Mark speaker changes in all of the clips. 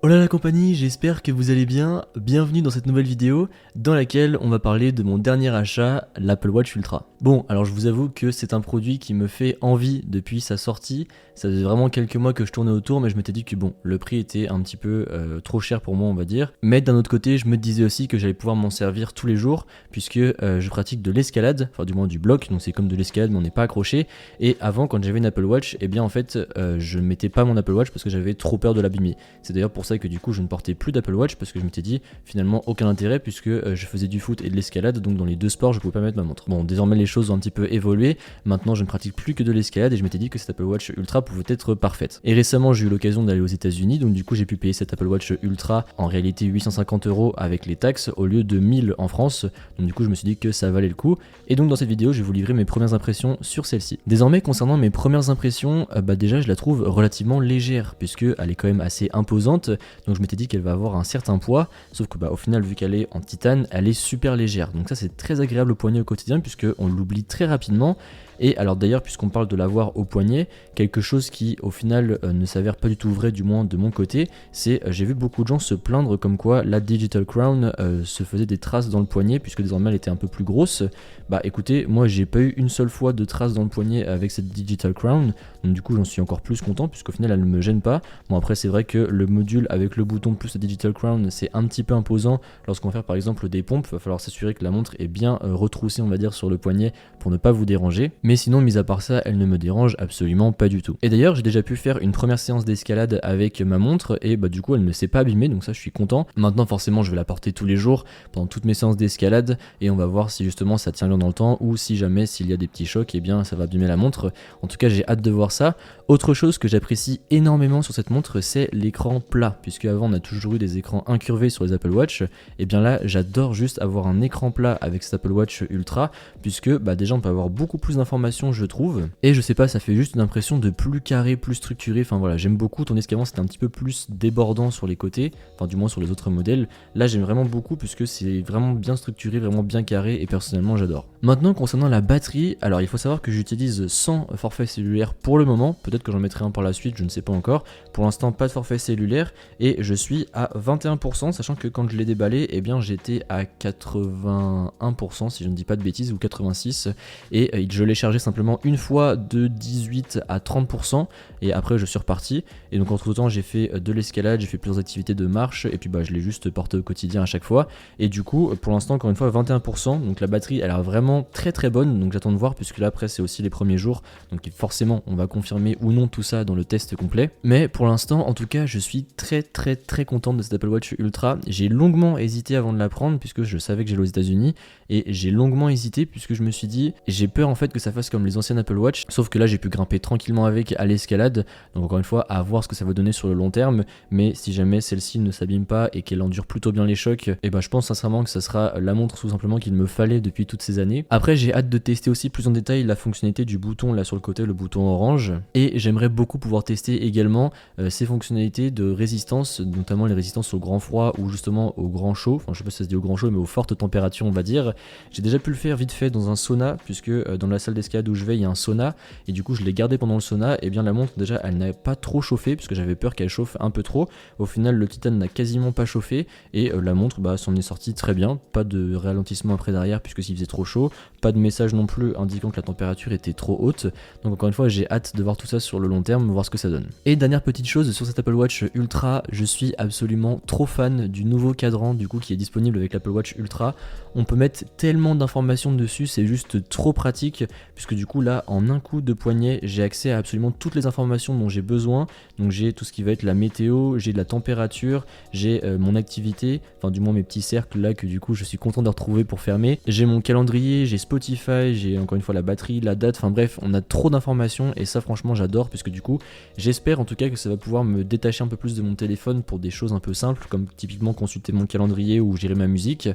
Speaker 1: Hola la compagnie, j'espère que vous allez bien. Bienvenue dans cette nouvelle vidéo dans laquelle on va parler de mon dernier achat, l'Apple Watch Ultra. Bon, alors je vous avoue que c'est un produit qui me fait envie depuis sa sortie. Ça faisait vraiment quelques mois que je tournais autour, mais je m'étais dit que bon, le prix était un petit peu trop cher pour moi, on va dire. Mais d'un autre côté, je me disais aussi que j'allais pouvoir m'en servir tous les jours, puisque je pratique de l'escalade, enfin du moins du bloc, donc c'est comme de l'escalade, mais on n'est pas accroché. Et avant, quand j'avais une Apple Watch, eh bien en fait, je ne mettais pas mon Apple Watch parce que j'avais trop peur de l'abîmer. C'est d'ailleurs pour ça que du coup je ne portais plus d'Apple Watch parce que je m'étais dit finalement aucun intérêt puisque je faisais du foot et de l'escalade, donc dans les deux sports je pouvais pas mettre ma montre. Bon, désormais les choses ont un petit peu évolué, maintenant je ne pratique plus que de l'escalade et je m'étais dit que cette Apple Watch Ultra pouvait être parfaite. Et récemment j'ai eu l'occasion d'aller aux États-Unis, donc du coup j'ai pu payer cette Apple Watch Ultra en réalité 850 € avec les taxes au lieu de 1000 en France, donc du coup je me suis dit que ça valait le coup. Et donc dans cette vidéo je vais vous livrer mes premières impressions sur celle-ci. Désormais concernant mes premières impressions, déjà je la trouve relativement légère puisque elle est quand même assez imposante. Donc je m'étais dit qu'elle va avoir un certain poids, sauf que au final vu qu'elle est en titane, elle est super légère. Donc ça c'est très agréable au poignet au quotidien puisque on l'oublie très rapidement. Et alors d'ailleurs puisqu'on parle de l'avoir au poignet, quelque chose qui au final ne s'avère pas du tout vrai, du moins de mon côté, c'est j'ai vu beaucoup de gens se plaindre comme quoi la Digital Crown se faisait des traces dans le poignet puisque désormais elle était un peu plus grosse. Bah écoutez, moi j'ai pas eu une seule fois de traces dans le poignet avec cette Digital Crown, donc du coup j'en suis encore plus content puisqu'au final elle ne me gêne pas. Bon après c'est vrai que le module avec le bouton plus la Digital Crown c'est un petit peu imposant lorsqu'on va faire par exemple des pompes, il va falloir s'assurer que la montre est bien retroussée on va dire sur le poignet pour ne pas vous déranger. Mais sinon, mis à part ça, elle ne me dérange absolument pas du tout. Et d'ailleurs, j'ai déjà pu faire une première séance d'escalade avec ma montre et du coup, elle ne s'est pas abîmée, donc ça, je suis content. Maintenant, forcément, je vais la porter tous les jours pendant toutes mes séances d'escalade et on va voir si justement ça tient bien dans le temps ou si jamais s'il y a des petits chocs, eh bien, ça va abîmer la montre. En tout cas, j'ai hâte de voir ça. Autre chose que j'apprécie énormément sur cette montre, c'est l'écran plat, puisque avant on a toujours eu des écrans incurvés sur les Apple Watch. Et bien là, j'adore juste avoir un écran plat avec cette Apple Watch Ultra, puisque déjà on peut avoir beaucoup plus d'informations je trouve, et je sais pas, ça fait juste une impression de plus carré, plus structuré, enfin voilà, j'aime beaucoup, tandis qu'avant c'était un petit peu plus débordant sur les côtés, enfin du moins sur les autres modèles. Là j'aime vraiment beaucoup puisque c'est vraiment bien structuré, vraiment bien carré et personnellement j'adore. Maintenant concernant la batterie, alors il faut savoir que j'utilise 100 forfaits cellulaires pour le moment, peut-être que j'en mettrai un par la suite, je ne sais pas encore. Pour l'instant pas de forfait cellulaire et je suis à 21%, sachant que quand je l'ai déballé, eh bien j'étais à 81% si je ne dis pas de bêtises, ou 86%, et je l'ai chargé simplement une fois de 18 à 30% et après je suis reparti. Et donc entre temps j'ai fait de l'escalade, j'ai fait plusieurs activités de marche et puis je l'ai juste porté au quotidien à chaque fois. Et du coup pour l'instant encore une fois 21%, donc la batterie elle est vraiment très très bonne, donc j'attends de voir puisque là après c'est aussi les premiers jours, donc forcément on va confirmer ou non tout ça dans le test complet. Mais pour l'instant en tout cas je suis très très très content de cette Apple Watch Ultra. J'ai longuement hésité avant de la prendre puisque je savais que j'allais aux États-Unis et j'ai longuement hésité puisque je me suis dit j'ai peur en fait que ça fasse comme les anciennes Apple Watch, sauf que là j'ai pu grimper tranquillement avec à l'escalade, donc encore une fois à voir ce que ça va donner sur le long terme. Mais si jamais celle-ci ne s'abîme pas et qu'elle endure plutôt bien les chocs, et je pense sincèrement que ça sera la montre tout simplement qu'il me fallait depuis toutes ces années. Après j'ai hâte de tester aussi plus en détail la fonctionnalité du bouton là sur le côté, le bouton orange, et j'aimerais beaucoup pouvoir tester également ces fonctionnalités de résistance, notamment les résistances au grand froid ou justement au grand chaud, enfin je sais pas si ça se dit au grand chaud mais aux fortes températures on va dire. J'ai déjà pu le faire vite fait dans un sauna puisque dans la salle d'escalade où je vais il y a un sauna et du coup je l'ai gardé pendant le sauna. Et bien la montre déjà elle n'a pas trop chauffé puisque j'avais peur qu'elle chauffe un peu trop. Au final le titane n'a quasiment pas chauffé et la montre s'en est sortie très bien, pas de ralentissement après derrière puisque s'il faisait trop chaud, pas de message non plus indiquant que la température était trop haute. Donc encore une fois j'ai hâte de voir tout ça sur le long terme, voir ce que ça donne. Et dernière petite chose sur cette Apple Watch Ultra, je suis absolument trop fan du nouveau cadran du coup qui est disponible avec l'Apple Watch Ultra. On peut mettre tellement d'informations dessus, c'est juste trop pratique puisque du coup là en un coup de poignet j'ai accès à absolument toutes les informations dont j'ai besoin. Donc j'ai tout ce qui va être la météo, j'ai de la température, j'ai mon activité, enfin du moins mes petits cercles là que du coup je suis content de retrouver pour fermer. J'ai mon calendrier, j'ai Spotify, j'ai encore une fois la batterie, la date, enfin bref on a trop d'informations et ça franchement j'adore puisque du coup j'espère en tout cas que ça va pouvoir me détacher un peu plus de mon téléphone pour des choses un peu simples comme typiquement consulter mon calendrier ou gérer ma musique.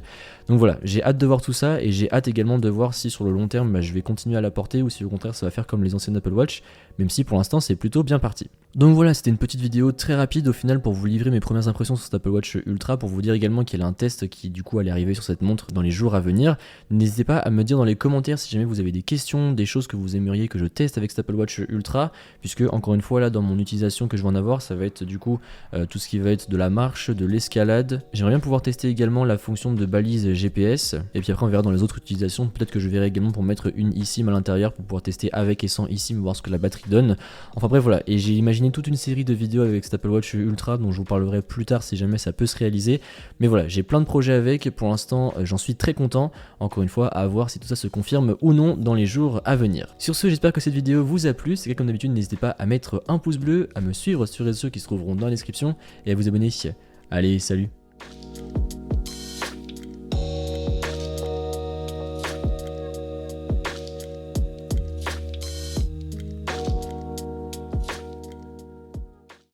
Speaker 1: Donc voilà, j'ai hâte de voir tout ça et j'ai hâte également de voir si sur le long terme je vais continuer à la porter ou si au contraire ça va faire comme les anciennes Apple Watch, même si pour l'instant c'est plutôt bien parti. Donc voilà, c'était une petite vidéo très rapide au final pour vous livrer mes premières impressions sur cet Apple Watch Ultra, pour vous dire également qu'il y a un test qui du coup allait arriver sur cette montre dans les jours à venir. N'hésitez pas à me dire dans les commentaires si jamais vous avez des questions, des choses que vous aimeriez que je teste avec cet Apple Watch Ultra, puisque encore une fois là dans mon utilisation que je vais en avoir, ça va être du coup tout ce qui va être de la marche, de l'escalade. J'aimerais bien pouvoir tester également la fonction de balise GPS, et puis après on verra dans les autres utilisations, peut-être que je verrai également pour mettre une eSIM à l'intérieur pour pouvoir tester avec et sans eSIM, voir ce que la batterie donne. Enfin bref voilà, et j'ai imaginé toute une série de vidéos avec cet Apple Watch Ultra dont je vous parlerai plus tard si jamais ça peut se réaliser. Mais voilà, j'ai plein de projets avec, pour l'instant j'en suis très content, encore une fois à voir si tout ça se confirme ou non dans les jours à venir. Sur ce, j'espère que cette vidéo vous a plu, c'est comme d'habitude n'hésitez pas à mettre un pouce bleu, à me suivre sur les réseaux qui se trouveront dans la description et à vous abonner. Allez, salut!